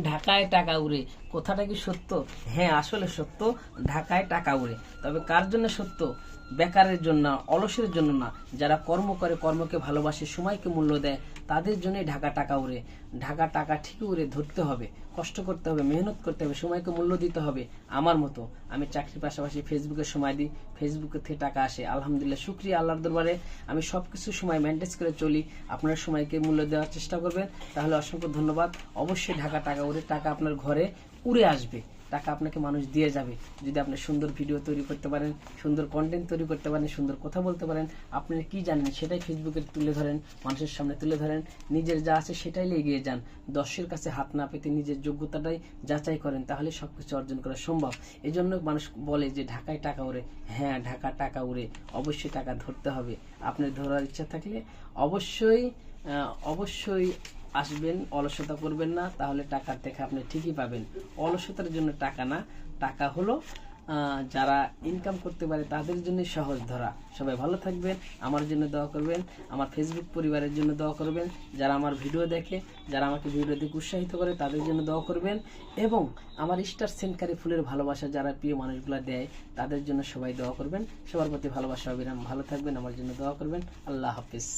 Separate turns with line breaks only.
ঢাকায় টাকা উড়ে, কথাটা কি সত্য? হ্যাঁ, আসলে সত্য। ঢাকায় টাকা উড়ে, তবে কার জন্য সত্য? বেকারের জন্য, অলসের জন্য না। যারা কর্ম করে, কর্মকে ভালোবাসে, সময়কে মূল্য দেয়, তাদের জন্যই ঢাকা টাকা উড়ে। ঢাকা টাকা ঠিকই উড়ে, ধরতে হবে, কষ্ট করতে হবে, মেহনত করতে হবে, সময়কে মূল্য দিতে হবে। আমার মতো আমি চাকরির পাশাপাশি ফেসবুকে সময় দিই, ফেসবুকে থেকে টাকা আসে, আলহামদুলিল্লাহ, শুকরিয়া আল্লাহর দরবারে। আমি সবকিছু সময় মেনটেন করে চলি। আপনার সময়কে মূল্য দেওয়ার চেষ্টা করবেন, তাহলে অসংখ্য ধন্যবাদ। অবশ্যই ঢাকা টাকা উড়ে, টাকা আপনার ঘরে উড়ে আসবে, টাকা আপনাকে মানুষ দিয়ে যাবে যদি আপনি সুন্দর ভিডিও তৈরি করতে পারেন, সুন্দর কন্টেন্ট তৈরি করতে পারেন, সুন্দর কথা বলতে পারেন। আপনি কি জানেন সেটাই ফেসবুকে তুলে ধরেন, মানুষের সামনে তুলে ধরেন, নিজের যা আছে সেটাই এগিয়ে যান। দশের কাছে হাত না পেতে নিজের যোগ্যতাটাই যাচাই করেন, তাহলে সবকিছু অর্জন করা সম্ভব। এই জন্য মানুষ বলে যে ঢাকায় টাকা উড়ে। হ্যাঁ, ঢাকা টাকা উড়ে, অবশ্যই টাকা ধরতে হবে। আপনার ধরার ইচ্ছা থাকলে অবশ্যই অবশ্যই আসবেন, অলসতা করবেন না, তাহলে টাকার দেখা আপনি ঠিকই পাবেন। অলসতার জন্য টাকা না, টাকা হলো যারা ইনকাম করতে পারে তাদের জন্য সহজ ধরা। সবাই ভালো থাকবেন, আমার জন্য দোয়া করবেন, আমার ফেসবুক পরিবারের জন্য দোয়া করবেন, যারা আমার ভিডিও দেখে, যারা আমাকে ভিডিও দেখে উৎসাহিত করে তাদের জন্য দোয়া করবেন, এবং আমার স্টার সেন্টকারী ফুলের ভালোবাসা যারা প্রিয় মানুষগুলো দেয় তাদের জন্য সবাই দোয়া করবেন। সবার প্রতি ভালোবাসা অবিরাম। ভালো থাকবেন, আমার জন্য দোয়া করবেন। আল্লাহ হাফিজ।